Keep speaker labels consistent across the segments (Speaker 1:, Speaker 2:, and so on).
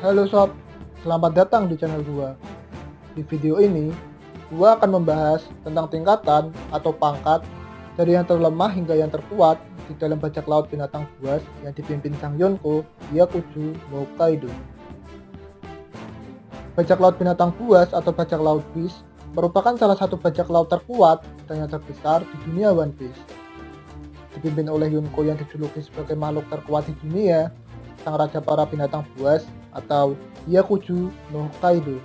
Speaker 1: Halo sob, selamat datang di channel gua. Di video ini, gua akan membahas tentang tingkatan atau pangkat dari yang terlemah hingga yang terkuat di dalam bajak laut binatang buas yang dipimpin sang Yonko, Hyakuju no Kaido. Bajak laut binatang buas atau bajak laut Beast merupakan salah satu bajak laut terkuat dan yang terbesar di dunia One Piece. Dipimpin oleh Yonko yang dijuluki sebagai makhluk terkuat di dunia, sang raja para binatang buas atau Hyakuju no Kaido.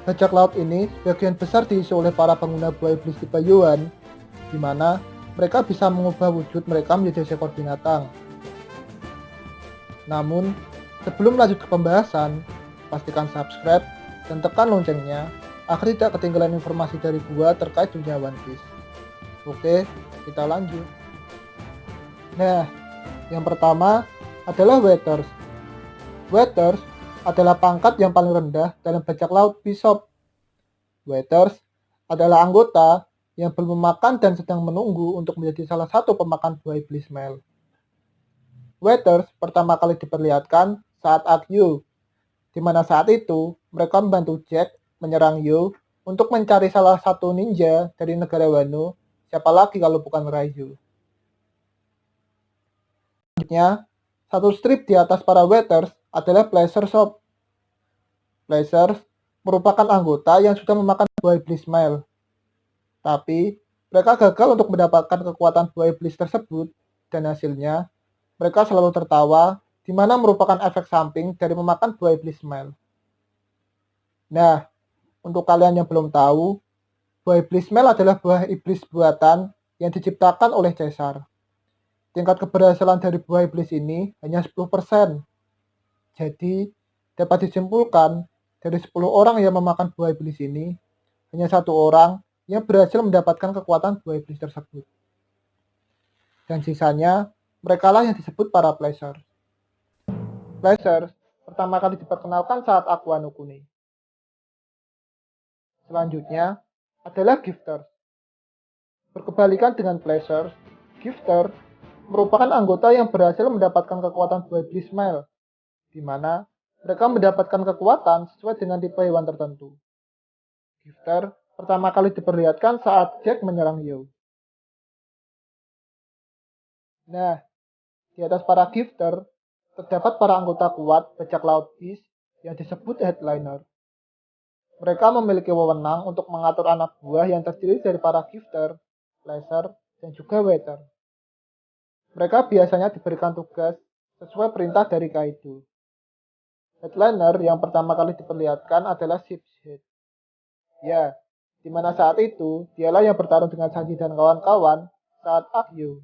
Speaker 1: Bajak laut ini sebagian besar diisi oleh para pengguna buah iblis tipe Yoan, di mana mereka bisa mengubah wujud mereka menjadi seekor binatang. Namun, sebelum lanjut ke pembahasan, pastikan subscribe dan tekan loncengnya agar tidak ketinggalan informasi dari gua terkait dunia One Piece. Oke, kita lanjut. Nah, yang pertama adalah Waters. Waters adalah pangkat yang paling rendah dalam bajak laut Bishop. Waters adalah anggota yang belum memakan dan sedang menunggu untuk menjadi salah satu pemakan buah iblis Mel. Waters pertama kali diperlihatkan saat arc Yo, di mana saat itu mereka membantu Jack menyerang Yo untuk mencari salah satu ninja dari negara Wano, siapa lagi kalau bukan Raizo. Selanjutnya, satu strip di atas para Waters adalah Pleasure Shop. Pleasure merupakan anggota yang sudah memakan buah iblis Mel. Tapi, mereka gagal untuk mendapatkan kekuatan buah iblis tersebut, dan hasilnya, mereka selalu tertawa, di mana merupakan efek samping dari memakan buah iblis Mel. Nah, untuk kalian yang belum tahu, buah iblis Mel adalah buah iblis buatan yang diciptakan oleh Caesar. Tingkat keberhasilan dari buah iblis ini hanya 10%. Jadi, dapat disimpulkan dari 10 orang yang memakan buah iblis ini, hanya satu orang yang berhasil mendapatkan kekuatan buah iblis tersebut. Dan sisanya, merekalah yang disebut para Pleasure. Pleasure pertama kali diperkenalkan saat Aqua no Kune. Selanjutnya adalah Gifter. Berkebalikan dengan Pleasure, Gifter merupakan anggota yang berhasil mendapatkan kekuatan buah iblis Mel, di mana mereka mendapatkan kekuatan sesuai dengan tipe hewan tertentu. Gifter pertama kali diperlihatkan saat Jack menyerang Yo. Nah, di atas para Gifter, terdapat para anggota kuat bajak laut Beast yang disebut Headliner. Mereka memiliki wewenang untuk mengatur anak buah yang terdiri dari para Gifter, Pleasure, dan juga Water. Mereka biasanya diberikan tugas sesuai perintah dari Kaido. Headliner yang pertama kali diperlihatkan adalah Sheepshead. Ya, di mana saat itu dialah yang bertarung dengan Sanji dan kawan-kawan saat arc Yo.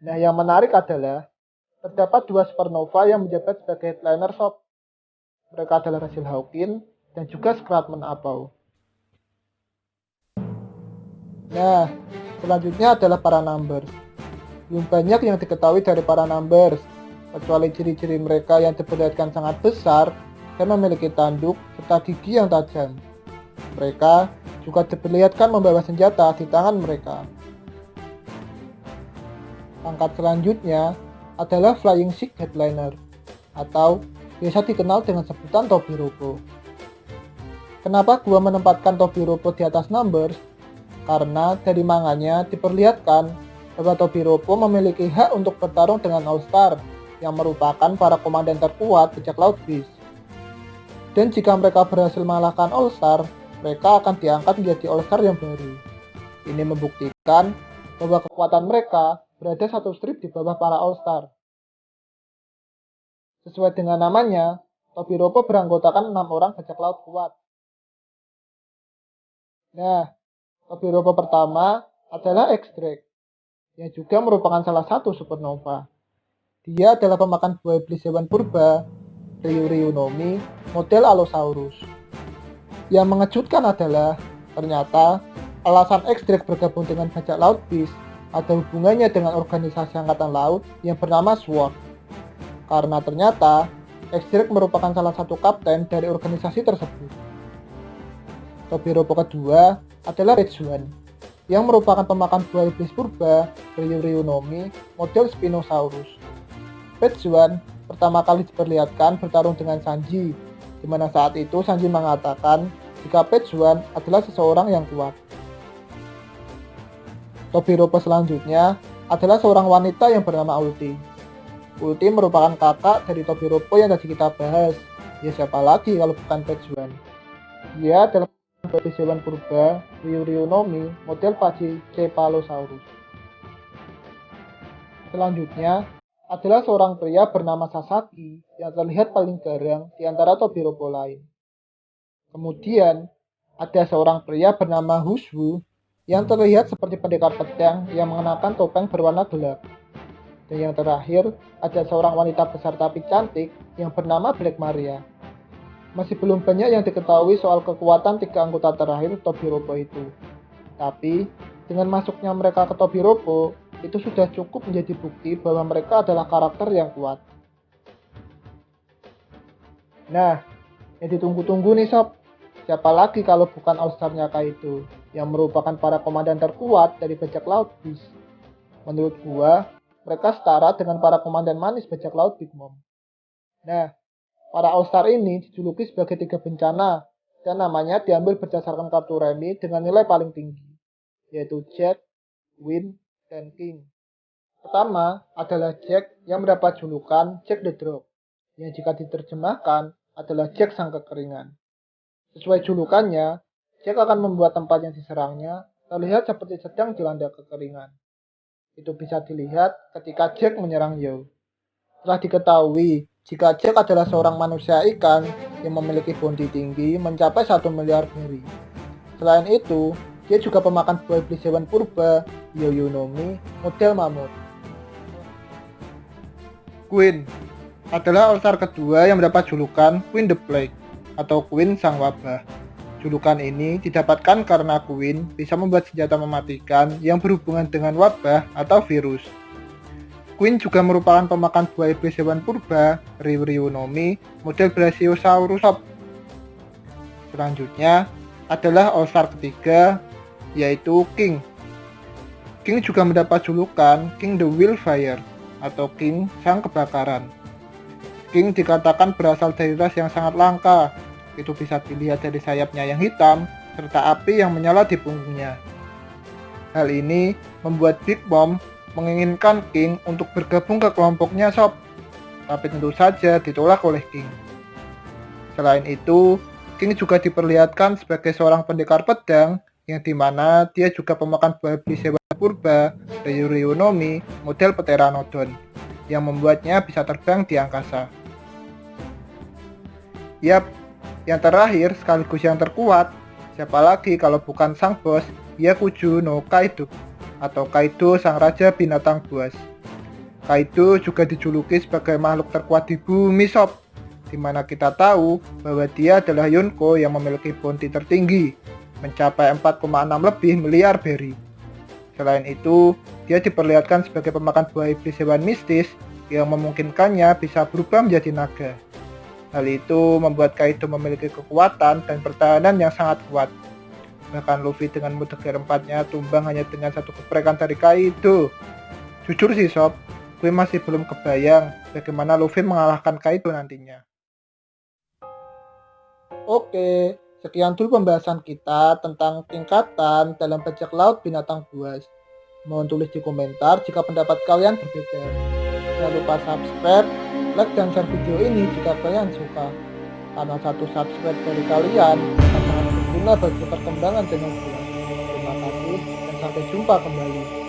Speaker 1: Nah, yang menarik adalah terdapat dua supernova yang menjabat sebagai Headliner Shop. Mereka adalah Raziel Hawkin dan juga Scatman Apau. Nah, selanjutnya adalah para Numbers. Belum banyak yang diketahui dari para Numbers, kecuali ciri-ciri mereka yang diperlihatkan sangat besar dan memiliki tanduk serta gigi yang tajam. Mereka juga diperlihatkan membawa senjata di tangan mereka. Pangkat selanjutnya adalah Flying Sick Headliner, atau biasa dikenal dengan sebutan Tobiropo. Kenapa gua menempatkan Tobiropo di atas Numbers? Karena dari manganya diperlihatkan bahwa Tobiropo memiliki hak untuk bertarung dengan All Star, yang merupakan para komandan terkuat bajak laut Beast. Dan jika mereka berhasil mengalahkan All Star, mereka akan diangkat menjadi All Star yang baru. Ini membuktikan bahwa kekuatan mereka berada satu strip di bawah para All Star. Sesuai dengan namanya, Tobiropo beranggotakan 6 orang bajak laut kuat. Nah, Tobiropo pertama adalah X-Drake, yang juga merupakan salah satu supernova. Dia adalah pemakan buah iblis hewan purba, Ryu no Mi, model Allosaurus. Yang mengejutkan adalah, ternyata alasan X-Drake bergabung dengan bajak laut Beast ada hubungannya dengan organisasi angkatan laut yang bernama SWORD. Karena ternyata X-Drake merupakan salah satu kapten dari organisasi tersebut. Tobiropo kedua adalah Redzuan, yang merupakan pemakan buah iblis purba Ryu no Mi model Spinosaurus. Redzuan pertama kali diperlihatkan bertarung dengan Sanji, di mana saat itu Sanji mengatakan jika Page One adalah seseorang yang kuat. Tobiropo selanjutnya adalah seorang wanita yang bernama Ulti. Ulti merupakan kakak dari Tobiropo yang tadi kita bahas. Ya siapa lagi kalau bukan Page One. Dia adalah hewan purba Ryuryu no Mi model Pachycephalosaurus. Selanjutnya adalah seorang pria bernama Sasaki yang terlihat paling garang di antara Tobiropo lain. Kemudian ada seorang pria bernama Huswu yang terlihat seperti pendekar pedang yang mengenakan topeng berwarna gelap. Dan yang terakhir ada seorang wanita besar tapi cantik yang bernama Black Maria. Masih belum banyak yang diketahui soal kekuatan tiga anggota terakhir Tobiropo itu. Tapi dengan masuknya mereka ke Tobiropo, itu sudah cukup menjadi bukti bahwa mereka adalah karakter yang kuat. Nah, yang ditunggu-tunggu nih sob, siapa lagi kalau bukan All-Star-nya Kaido, yang merupakan para komandan terkuat dari bajak laut Beast. Menurut gua, mereka setara dengan para komandan manis bajak laut Big Mom. Nah, para All-Star ini dijuluki sebagai tiga bencana, dan namanya diambil berdasarkan kartu remi dengan nilai paling tinggi, yaitu Jack, Queen, dan King. Pertama adalah Jack yang mendapat julukan Jack the Drop, yang jika diterjemahkan adalah Jack sang kekeringan. Sesuai julukannya, Jack akan membuat tempat yang diserangnya terlihat seperti sedang dilanda kekeringan. Itu bisa dilihat ketika Jack menyerang Yo. Telah diketahui jika Jack adalah seorang manusia ikan yang memiliki bounty tinggi mencapai 1 miliar berry. Selain itu, dia juga pemakan buah iblis hewan purba Ryuryu no Mi model mamut. Queen adalah All-Star kedua yang mendapat julukan Queen the Plague atau Queen sang wabah. Julukan ini didapatkan karena Queen bisa membuat senjata mematikan yang berhubungan dengan wabah atau virus. Queen juga merupakan pemakan buah iblis hewan purba Ryuryu no Mi model Brachiosaurus. Selanjutnya adalah All-Star ketiga, yaitu King. King juga mendapat julukan King the Wildfire atau King sang kebakaran. King dikatakan berasal dari ras yang sangat langka. Itu bisa dilihat dari sayapnya yang hitam serta api yang menyala di punggungnya. Hal ini membuat Big Mom menginginkan King untuk bergabung ke kelompoknya sob, tapi tentu saja ditolak oleh King. Selain itu, King juga diperlihatkan sebagai seorang pendekar pedang yang dimana dia juga pemakan buah iblis hewan purba Ryuryu no Mi model Pteranodon yang membuatnya bisa terbang di angkasa. Yap, yang terakhir sekaligus yang terkuat, siapa lagi kalau bukan sang bos Hyakuju no Kaido atau Kaido sang raja binatang buas. Kaido juga dijuluki sebagai makhluk terkuat di bumi sob, dimana kita tahu bahwa dia adalah Yonko yang memiliki bounty tertinggi, mencapai 4,6 lebih miliar berry. Selain itu, dia diperlihatkan sebagai pemakan buah iblis hewan mistis yang memungkinkannya bisa berubah menjadi naga. Hal itu membuat Kaido memiliki kekuatan dan pertahanan yang sangat kuat. Bahkan Luffy dengan mudah keempatnya tumbang hanya dengan satu geprekan dari Kaido. Jujur sih sob, gue masih belum kebayang bagaimana Luffy mengalahkan Kaido nantinya. Oke, sekian dulu pembahasan kita tentang tingkatan dalam bajak laut binatang buas. Mohon tulis di komentar jika pendapat kalian berbeda. Jangan lupa subscribe, like, dan share video ini jika kalian suka. Karena satu subscribe dari kalian akan sangat berguna bagi perkembangan channel gue. Terima kasih dan sampai jumpa kembali.